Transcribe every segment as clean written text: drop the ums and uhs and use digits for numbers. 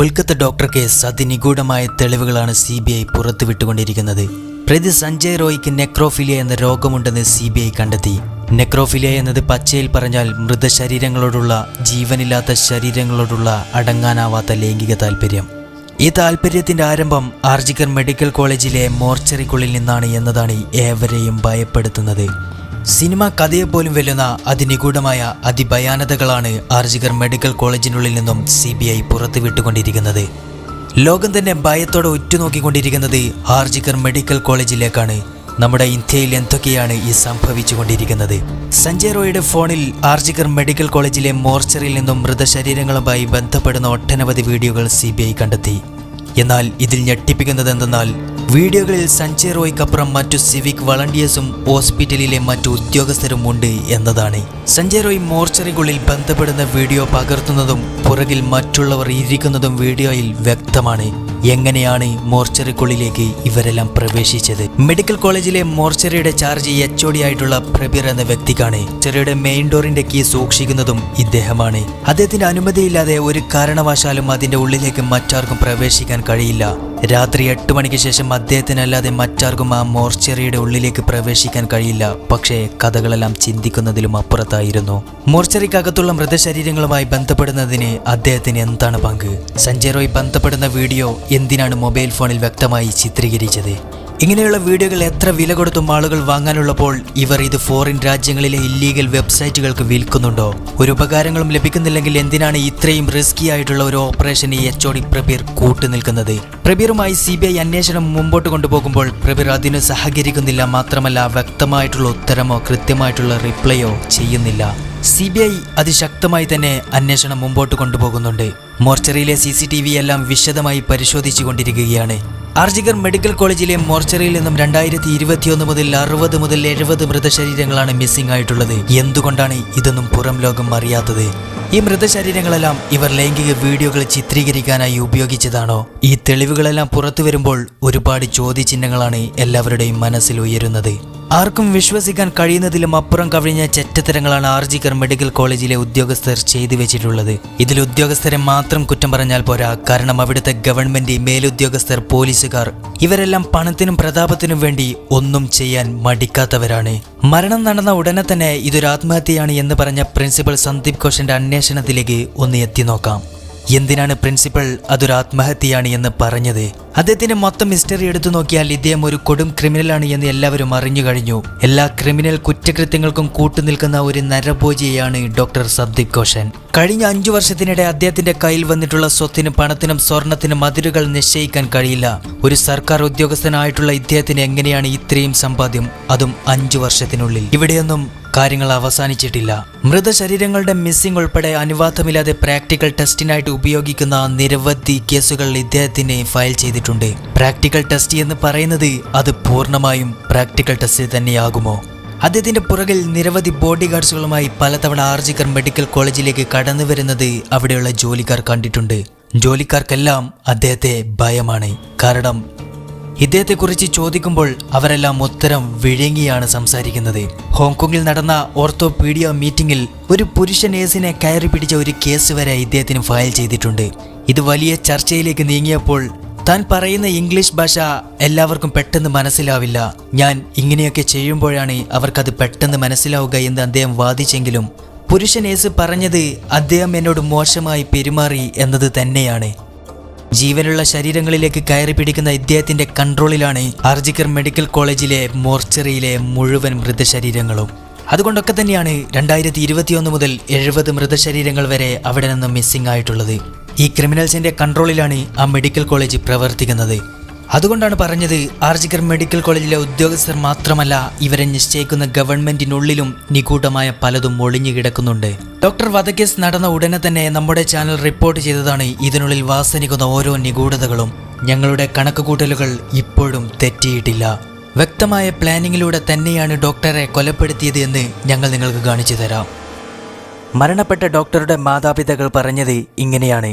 Kolkata doctor case അതിനിഗൂഢമായ തെളിവുകളാണ് CBI പുറത്തുവിട്ടുകൊണ്ടിരിക്കുന്നത്. പ്രതി സഞ്ജയ് റോയ്ക്ക് നെക്രോഫിലിയ എന്ന രോഗമുണ്ടെന്ന് CBI കണ്ടെത്തി. നെക്രോഫിലിയ എന്നത് പച്ചയിൽ പറഞ്ഞാൽ മൃതശരീരങ്ങളോടുള്ള, ജീവനില്ലാത്ത ശരീരങ്ങളോടുള്ള അടങ്ങാനാവാത്ത ലൈംഗിക താല്പര്യം. ഈ താല്പര്യത്തിന്റെ ആരംഭം ആർജിക്കർ മെഡിക്കൽ കോളേജിലെ മോർച്ചറിക്കുള്ളിൽ നിന്നാണ് എന്നതാണ് ഏവരെയും ഭയപ്പെടുത്തുന്നത്. സിനിമ കഥയെപ്പോലും വെല്ലുന്ന അതിനിഗൂഢമായ അതിഭയാനതകളാണ് ആർജിക്കർ മെഡിക്കൽ കോളേജിനുള്ളിൽ നിന്നും CBI പുറത്തുവിട്ടുകൊണ്ടിരിക്കുന്നത്. ലോകം തന്നെ ഭയത്തോടെ ഉറ്റുനോക്കിക്കൊണ്ടിരിക്കുന്നത് ആർജിക്കർ മെഡിക്കൽ കോളേജിലേക്കാണ്. നമ്മുടെ ഇന്ത്യയിൽ എന്തൊക്കെയാണ് ഈ സംഭവിച്ചുകൊണ്ടിരിക്കുന്നത്? സഞ്ജയ് റോയുടെ ഫോണിൽ ആർജിക്കർ മെഡിക്കൽ കോളേജിലെ മോർച്ചറിയിൽ നിന്നും മൃതശരീരങ്ങളുമായി ബന്ധപ്പെടുന്ന ഒട്ടനവധി വീഡിയോകൾ CBI കണ്ടെത്തി. എന്നാൽ ഇതിൽ ഞെട്ടിപ്പിക്കുന്നത് എന്തെന്നാൽ വീഡിയോകളിൽ സഞ്ജയ് റോയ്ക്കപ്പുറം മറ്റു സിവിക് വളണ്ടിയേഴ്സും ഹോസ്പിറ്റലിലെ മറ്റു ഉദ്യോഗസ്ഥരും ഉണ്ട് എന്നതാണ്. സഞ്ജയ് റോയ് മോർച്ചറിക്കുള്ളിൽ ബന്ധപ്പെടുന്ന വീഡിയോ പകർത്തുന്നതും പുറകിൽ മറ്റുള്ളവർ ഇരിക്കുന്നതും വീഡിയോയിൽ വ്യക്തമാണ്. എങ്ങനെയാണ് മോർച്ചറിക്കുള്ളിലേക്ക് ഇവരെല്ലാം പ്രവേശിച്ചത്? മെഡിക്കൽ കോളേജിലെ മോർച്ചറിയുടെ ചാർജ് HOD ആയിട്ടുള്ള പ്രബീർ എന്ന വ്യക്തിക്കാണ്. മോർച്ചറിയുടെ മെയിൻ ഡോറിന്റെ കീ സൂക്ഷിക്കുന്നതും ഇദ്ദേഹമാണ്. അദ്ദേഹത്തിന്റെ അനുമതിയില്ലാതെ ഒരു കാരണവശാലും അതിന്റെ ഉള്ളിലേക്ക് മറ്റാർക്കും പ്രവേശിക്കാൻ കഴിയില്ല. രാത്രി 8 മണിക്ക് ശേഷം അദ്ദേഹത്തിനല്ലാതെ മറ്റാർക്കും ആ മോർച്ചറിയുടെ ഉള്ളിലേക്ക് പ്രവേശിക്കാൻ കഴിയില്ല. പക്ഷേ കഥകളെല്ലാം ചിന്തിക്കുന്നതിലും അപ്പുറത്തായിരുന്നു. മോർച്ചറിക്കകത്തുള്ള മൃതശരീരങ്ങളുമായി ബന്ധപ്പെടുന്നതിന് അദ്ദേഹത്തിന് എന്താണ് പങ്ക്? സഞ്ജയ് റോയ് ബന്ധപ്പെടുന്ന വീഡിയോ എന്തിനാണ് മൊബൈൽ ഫോണിൽ വ്യക്തമായി ചിത്രീകരിച്ചത്? ഇങ്ങനെയുള്ള വീഡിയോകൾ എത്ര വില കൊടുത്തും ആളുകൾ വാങ്ങാനുള്ളപ്പോൾ ഇവർ ഇത് ഫോറിൻ രാജ്യങ്ങളിലെ ഇല്ലീഗൽ വെബ്സൈറ്റുകൾക്ക് വിൽക്കുന്നുണ്ടോ? ഒരു ഉപകാരങ്ങളും ലഭിക്കുന്നില്ലെങ്കിൽ എന്തിനാണ് ഇത്രയും റിസ്കി ആയിട്ടുള്ള ഒരു ഓപ്പറേഷന് HOD പ്രബീർ കൂട്ടുനിൽക്കുന്നത്? പ്രബീറുമായി CBI അന്വേഷണം മുമ്പോട്ട് കൊണ്ടുപോകുമ്പോൾ പ്രബീർ അതിന് സഹകരിക്കുന്നില്ല. മാത്രമല്ല വ്യക്തമായിട്ടുള്ള ഉത്തരമോ കൃത്യമായിട്ടുള്ള റിപ്ലൈയോ ചെയ്യുന്നില്ല. CBI അതിശക്തമായി തന്നെ അന്വേഷണം മുമ്പോട്ട് കൊണ്ടുപോകുന്നുണ്ട്. മോർച്ചറിയിലെ CCTV എല്ലാം വിശദമായി പരിശോധിച്ചു കൊണ്ടിരിക്കുകയാണ്. ആർജിക്കർ മെഡിക്കൽ കോളേജിലെ മോർച്ചറിയിൽ നിന്നും 2021 മുതൽ 60 മുതൽ 70 മൃതശരീരങ്ങളാണ് മിസ്സിംഗ് ആയിട്ടുള്ളത്. എന്തുകൊണ്ടാണ് ഇതൊന്നും പുറം ലോകം അറിയാത്തത്? ഈ മൃതശരീരങ്ങളെല്ലാം ഇവർ ലൈംഗിക വീഡിയോകൾ ചിത്രീകരിക്കാനായി ഉപയോഗിച്ചതാണോ? ഈ തെളിവുകളെല്ലാം പുറത്തു വരുമ്പോൾ ഒരുപാട് ചോദ്യചിഹ്നങ്ങളാണ് എല്ലാവരുടെയും മനസ്സിൽ ഉയരുന്നത്. ആർക്കും വിശ്വസിക്കാൻ കഴിയുന്നതിലും അപ്പുറം കവിഞ്ഞ ചെറ്റത്തരങ്ങളാണ് ആർജിക്കർ മെഡിക്കൽ കോളേജിലെ ഉദ്യോഗസ്ഥർ ചെയ്തു വെച്ചിട്ടുള്ളത്. ഇതിൽ ഉദ്യോഗസ്ഥരെ മാത്രം കുറ്റം പറഞ്ഞാൽ പോരാ. കാരണം അവിടുത്തെ ഗവൺമെന്റ്, മേലുദ്യോഗസ്ഥർ, പോലീസുകാർ ഇവരെല്ലാം പണത്തിനും പ്രതാപത്തിനും വേണ്ടി ഒന്നും ചെയ്യാൻ മടിക്കാത്തവരാണ്. മരണം നടന്ന ഉടനെ തന്നെ ഇതൊരു ആത്മഹത്യയാണ് എന്ന് പറഞ്ഞ പ്രിൻസിപ്പൽ സന്ദീപ് ഘോഷിന്റെ അന്വേഷണത്തിലേക്ക് ഒന്ന് എത്തി നോക്കാം. എന്തിനാണ് പ്രിൻസിപ്പൽ അതൊരു ആത്മഹത്യയാണ് എന്ന് പറഞ്ഞത്? അദ്ദേഹത്തിന്റെ മൊത്തം ഹിസ്റ്ററി എടുത്തു നോക്കിയാൽ ഇദ്ദേഹം ഒരു കൊടും ക്രിമിനലാണ് എന്ന് എല്ലാവരും അറിഞ്ഞു കഴിഞ്ഞു. എല്ലാ ക്രിമിനൽ കുറ്റകൃത്യങ്ങൾക്കും കൂട്ടുനിൽക്കുന്ന ഒരു നരഭോജിയാണ് ഡോക്ടർ സന്ദീപ് ഘോഷൻ. കഴിഞ്ഞ 5 വർഷത്തിനിടെ അദ്ദേഹത്തിന്റെ കയ്യിൽ വന്നിട്ടുള്ള സ്വത്തിനും പണത്തിനും സ്വർണത്തിനും അതിരുകൾ നിശ്ചയിക്കാൻ കഴിയില്ല. ഒരു സർക്കാർ ഉദ്യോഗസ്ഥനായിട്ടുള്ള ഇദ്ദേഹത്തിന് എങ്ങനെയാണ് ഇത്രയും സമ്പാദ്യം, അതും 5 വർഷത്തിനുള്ളിൽ? ഇവിടെയൊന്നും കാര്യങ്ങൾ അവസാനിച്ചിട്ടില്ല. മൃതശരീരങ്ങളുടെ മിസ്സിംഗ് ഉൾപ്പെടെ അനുവാദമില്ലാതെ പ്രാക്ടിക്കൽ ടെസ്റ്റിനായിട്ട് ഉപയോഗിക്കുന്ന നിരവധി കേസുകൾ ഇദ്ദേഹത്തിന് ഫയൽ ചെയ്തിട്ടുണ്ട്. പ്രാക്ടിക്കൽ ടെസ്റ്റ് എന്ന് പറയുന്നത് അത് പൂർണ്ണമായും പ്രാക്ടിക്കൽ ടെസ്റ്റ് തന്നെയാകുമോ? അദ്ദേഹത്തിന്റെ പുറകിൽ നിരവധി ബോഡി ഗാർഡ്സുകളുമായി പലതവണ ആർജിക്കർ മെഡിക്കൽ കോളേജിലേക്ക് കടന്നു വരുന്നത് അവിടെയുള്ള ജോലിക്കാർ കണ്ടിട്ടുണ്ട്. ജോലിക്കാർക്കെല്ലാം അദ്ദേഹത്തെ ഭയമാണ്. കാരണം ഇദ്ദേഹത്തെക്കുറിച്ച് ചോദിക്കുമ്പോൾ അവരെല്ലാം ഉത്തരം വിഴുങ്ങിയാണ് സംസാരിക്കുന്നത്. ഹോങ്കോങ്ങിൽ നടന്ന ഓർത്തോപീഡിയ മീറ്റിംഗിൽ ഒരു പുരുഷ നേഴ്സിനെ കയറി പിടിച്ച ഒരു കേസ് വരെ ഇദ്ദേഹത്തിന് ഫയൽ ചെയ്തിട്ടുണ്ട്. ഇത് വലിയ ചർച്ചയിലേക്ക് നീങ്ങിയപ്പോൾ താൻ പറയുന്ന ഇംഗ്ലീഷ് ഭാഷ എല്ലാവർക്കും പെട്ടെന്ന് മനസ്സിലാവില്ല, ഞാൻ ഇങ്ങനെയൊക്കെ ചെയ്യുമ്പോഴാണ് അവർക്കത് പെട്ടെന്ന് മനസ്സിലാവുക എന്ന് അദ്ദേഹം വാദിച്ചെങ്കിലും പുരുഷ നേഴ്സ് പറഞ്ഞത് അദ്ദേഹം എന്നോട് മോശമായി പെരുമാറി എന്നത് തന്നെയാണ്. ജീവനുള്ള ശരീരങ്ങളിലേക്ക് കയറി പിടിക്കുന്ന ഇദ്ദേഹത്തിന്റെ കൺട്രോളിലാണ് ആർജിക്കർ മെഡിക്കൽ കോളേജിലെ മോർച്ചറിയിലെ മുഴുവൻ മൃതശരീരങ്ങളും. അതുകൊണ്ടൊക്കെ തന്നെയാണ് 2021 മുതൽ 70 മൃതശരീരങ്ങൾ വരെ അവിടെ നിന്ന് മിസ്സിംഗ് ആയിട്ടുള്ളത്. ഈ ക്രിമിനൽസിന്റെ കൺട്രോളിലാണ് ആ മെഡിക്കൽ കോളേജ് പ്രവർത്തിക്കുന്നത്. അതുകൊണ്ടാണ് പറഞ്ഞത് ആർജിക്കർ മെഡിക്കൽ കോളേജിലെ ഉദ്യോഗസ്ഥർ മാത്രമല്ല, ഇവരെ നിശ്ചയിക്കുന്ന ഗവൺമെന്റിനുള്ളിലും നിഗൂഢമായ പലതും ഒളിഞ്ഞു കിടക്കുന്നുണ്ട്. ഡോക്ടർ വധക്കേസ് നടന്ന ഉടനെ തന്നെ നമ്മുടെ ചാനൽ റിപ്പോർട്ട് ചെയ്തതാണ് ഇതിനുള്ളിൽ വാസനിക്കുന്ന ഓരോ നിഗൂഢതകളും. ഞങ്ങളുടെ കണക്കുകൂട്ടലുകൾ ഇപ്പോഴും തെറ്റിയിട്ടില്ല. വ്യക്തമായ പ്ലാനിങ്ങിലൂടെ തന്നെയാണ് ഡോക്ടറെ കൊലപ്പെടുത്തിയത് എന്ന് ഞങ്ങൾ നിങ്ങൾക്ക് കാണിച്ചു തരാം. മരണപ്പെട്ട ഡോക്ടറുടെ മാതാപിതാക്കൾ പറഞ്ഞത് ഇങ്ങനെയാണ്: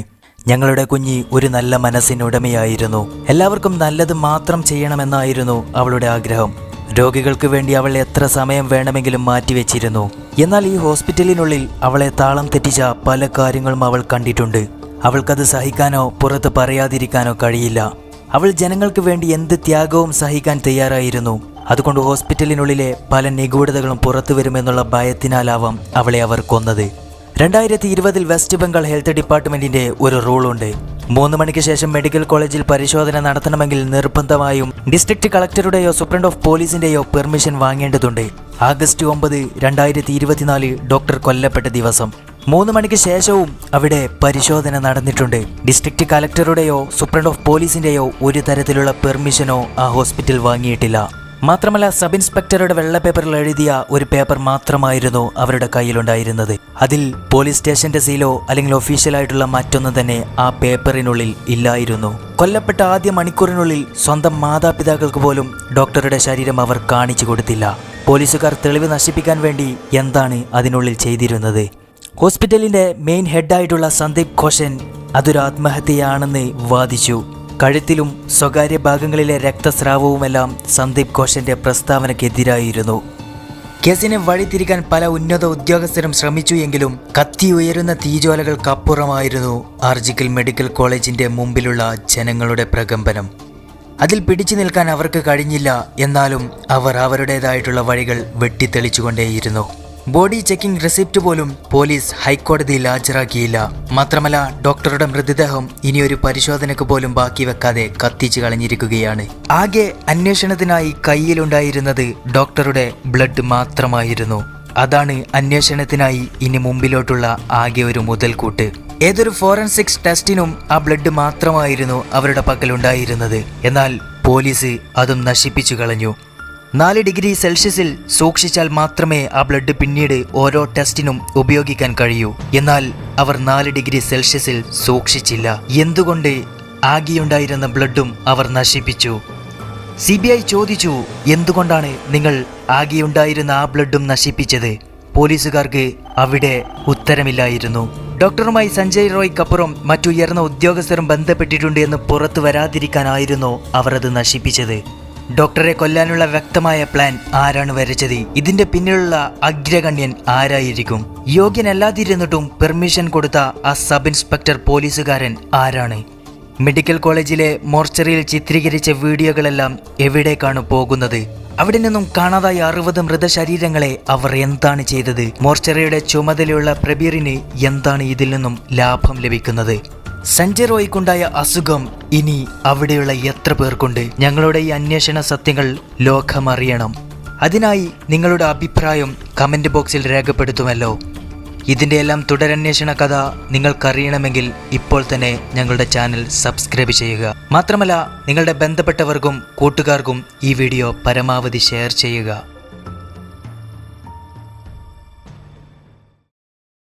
ഞങ്ങളുടെ കുഞ്ഞി ഒരു നല്ല മനസ്സിനുടമയായിരുന്നു. എല്ലാവർക്കും നല്ലത് മാത്രം ചെയ്യണമെന്നായിരുന്നു അവളുടെ ആഗ്രഹം. രോഗികൾക്ക് വേണ്ടി അവൾ എത്ര സമയം വേണമെങ്കിലും മാറ്റിവെച്ചിരുന്നു. എന്നാൽ ഈ ഹോസ്പിറ്റലിനുള്ളിൽ അവളെ താളം തെറ്റിച്ച പല കാര്യങ്ങളും അവൾ കണ്ടിട്ടുണ്ട്. അവൾക്കത് സഹിക്കാനോ പുറത്ത് പറയാതിരിക്കാനോ കഴിയില്ല. അവൾ ജനങ്ങൾക്ക് വേണ്ടി എന്ത് ത്യാഗവും സഹിക്കാൻ തയ്യാറായിരുന്നു. അതുകൊണ്ട് ഹോസ്പിറ്റലിനുള്ളിലെ പല നിഗൂഢതകളും പുറത്തു വരുമെന്നുള്ള ഭയത്തിനാലാവാം അവളെ അവർ കൊന്നത്. 2020 വെസ്റ്റ് ബംഗാൾ ഹെൽത്ത് ഡിപ്പാർട്ട്മെന്റിന്റെ ഒരു റൂളുണ്ട്. 3 മണിക്ക് ശേഷം മെഡിക്കൽ കോളേജിൽ പരിശോധന നടത്തണമെങ്കിൽ നിർബന്ധമായും ഡിസ്ട്രിക്ട് കളക്ടറുടെയോ സൂപ്രണ്ട് ഓഫ് പോലീസിന്റെയോ പെർമിഷൻ വാങ്ങേണ്ടതുണ്ട്. ആഗസ്റ്റ് 9, 2024 ഡോക്ടർ കൊല്ലപ്പെട്ട ദിവസം 3 മണിക്ക് ശേഷവും അവിടെ പരിശോധന നടന്നിട്ടുണ്ട്. ഡിസ്ട്രിക്ട് കളക്ടറുടെയോ സൂപ്രണ്ട് ഓഫ് പോലീസിന്റെയോ ഒരു തരത്തിലുള്ള പെർമിഷനോ ആ ഹോസ്പിറ്റൽ വാങ്ങിയിട്ടില്ല. മാത്രമല്ല, സബ് ഇൻസ്പെക്ടറുടെ വെള്ള പേപ്പറിൽ എഴുതിയ ഒരു പേപ്പർ മാത്രമായിരുന്നു അവരുടെ കയ്യിലുണ്ടായിരുന്നത്. അതിൽ പോലീസ് സ്റ്റേഷന്റെ സീലോ അല്ലെങ്കിൽ ഒഫീഷ്യലായിട്ടുള്ള മറ്റൊന്നും തന്നെ ആ പേപ്പറിനുള്ളിൽ ഇല്ലായിരുന്നു. കൊല്ലപ്പെട്ട ആദ്യ മണിക്കൂറിനുള്ളിൽ സ്വന്തം മാതാപിതാക്കൾക്ക് പോലും ഡോക്ടറുടെ ശരീരം അവർ കാണിച്ചു കൊടുത്തില്ല. പോലീസുകാർ തെളിവ് നശിപ്പിക്കാൻ വേണ്ടി എന്താണ് അതിനുള്ളിൽ ചെയ്തിരുന്നത്? ഹോസ്പിറ്റലിന്റെ മെയിൻ ഹെഡായിട്ടുള്ള സന്ദീപ് ഘോഷൻ അതൊരു ആത്മഹത്യയാണെന്ന് വാദിച്ചു. കഴുത്തിലും സ്വകാര്യ ഭാഗങ്ങളിലെ രക്തസ്രാവവുമെല്ലാം സന്ദീപ് ഘോഷന്റെ പ്രസ്താവനയ്ക്കെതിരായിരുന്നു. കേസിനെ വഴിതിരിക്കാൻ പല ഉന്നത ഉദ്യോഗസ്ഥരും ശ്രമിച്ചു എങ്കിലും കത്തി ഉയരുന്ന തീജ്വാലകൾക്കപ്പുറമായിരുന്നു ആർജിക്കൽ മെഡിക്കൽ കോളേജിന്റെ മുമ്പിലുള്ള ജനങ്ങളുടെ പ്രകമ്പനം. അതിൽ പിടിച്ചു നിൽക്കാൻ അവർക്ക് കഴിഞ്ഞില്ല. എന്നാലും അവർ അവരുടേതായിട്ടുള്ള വഴികൾ വെട്ടിത്തെളിച്ചുകൊണ്ടേയിരുന്നു. ബോഡി ചെക്കിംഗ് റെസിപ്റ്റ് പോലും പോലീസ് ഹൈക്കോടതിയിൽ ഹാജരാക്കിയില്ല. മാത്രമല്ല, ഡോക്ടറുടെ മൃതദേഹം ഇനിയൊരു പരിശോധനയ്ക്ക് പോലും ബാക്കി വെക്കാതെ കത്തിച്ചു കളഞ്ഞിരിക്കുകയാണ്. ആകെ അന്വേഷണത്തിനായി കയ്യിലുണ്ടായിരുന്നത് ഡോക്ടറുടെ ബ്ലഡ് മാത്രമായിരുന്നു. അതാണ് അന്വേഷണത്തിനായി ഇനി മുമ്പിലോട്ടുള്ള ആകെ ഒരു മുതൽക്കൂട്ട്. ഏതൊരു ഫോറൻസിക്സ് ടെസ്റ്റിനും ആ ബ്ലഡ് മാത്രമായിരുന്നു അവരുടെ പക്കലുണ്ടായിരുന്നത്. എന്നാൽ പോലീസ് അതും നശിപ്പിച്ചു കളഞ്ഞു. 4 ഡിഗ്രി സെൽഷ്യസിൽ സൂക്ഷിച്ചാൽ മാത്രമേ ആ ബ്ലഡ് പിന്നീട് ഓരോ ടെസ്റ്റിനും ഉപയോഗിക്കാൻ കഴിയൂ. എന്നാൽ അവർ 4 ഡിഗ്രി സെൽഷ്യസിൽ സൂക്ഷിച്ചില്ല. എന്തുകൊണ്ട്? ആകെയുണ്ടായിരുന്ന ബ്ലഡും അവർ നശിപ്പിച്ചു. CBI ചോദിച്ചു, എന്തുകൊണ്ടാണ് നിങ്ങൾ ആകെയുണ്ടായിരുന്ന ആ ബ്ലഡും നശിപ്പിച്ചത്? പോലീസുകാർക്ക് അവിടെ ഉത്തരമില്ലായിരുന്നു. ഡോക്ടറുമായി സഞ്ജയ് റോയ്ക്കപ്പുറം മറ്റുയർന്ന ഉദ്യോഗസ്ഥരും ബന്ധപ്പെട്ടിട്ടുണ്ട് എന്ന് പുറത്തു വരാതിരിക്കാനായിരുന്നു അവർ അത് നശിപ്പിച്ചത്. ഡോക്ടറെ കൊല്ലാനുള്ള വ്യക്തമായ പ്ലാൻ ആരാണ് വരച്ചത്? ഇതിന്റെ പിന്നിലുള്ള അഗ്രഗണ്യൻ ആരായിരിക്കും? യോഗ്യനല്ലാതിരുന്നിട്ടും പെർമിഷൻ കൊടുത്ത ആ സബ് ഇൻസ്പെക്ടർ പോലീസുകാരൻ ആരാണ്? മെഡിക്കൽ കോളേജിലെ മോർച്ചറിയിൽ ചിത്രീകരിച്ച വീഡിയോകളെല്ലാം എവിടേക്കാണ് പോകുന്നത്? അവിടെ നിന്നും കാണാതായ 60 മൃതശരീരങ്ങളെ അവർ എന്താണ് ചെയ്തത്? മോർച്ചറിയുടെ ചുമതലയുള്ള പ്രബീറിന് എന്താണ് ഇതിൽ നിന്നും ലാഭം ലഭിക്കുന്നത്? സഞ്ജയ് റോയ്ക്കുണ്ടായ അസുഖം ഇനി അവിടെയുള്ള എത്ര പേർക്കുണ്ട്? ഞങ്ങളുടെ ഈ അന്വേഷണ സത്യങ്ങൾ ലോകമറിയണം. അതിനായി നിങ്ങളുടെ അഭിപ്രായം കമന്റ് ബോക്സിൽ രേഖപ്പെടുത്തുമല്ലോ. ഇതിൻ്റെ എല്ലാം തുടരന്വേഷണ കഥ നിങ്ങൾക്കറിയണമെങ്കിൽ ഇപ്പോൾ തന്നെ ഞങ്ങളുടെ ചാനൽ സബ്സ്ക്രൈബ് ചെയ്യുക. മാത്രമല്ല, നിങ്ങളുടെ ബന്ധപ്പെട്ടവർക്കും കൂട്ടുകാർക്കും ഈ വീഡിയോ പരമാവധി ഷെയർ ചെയ്യുക.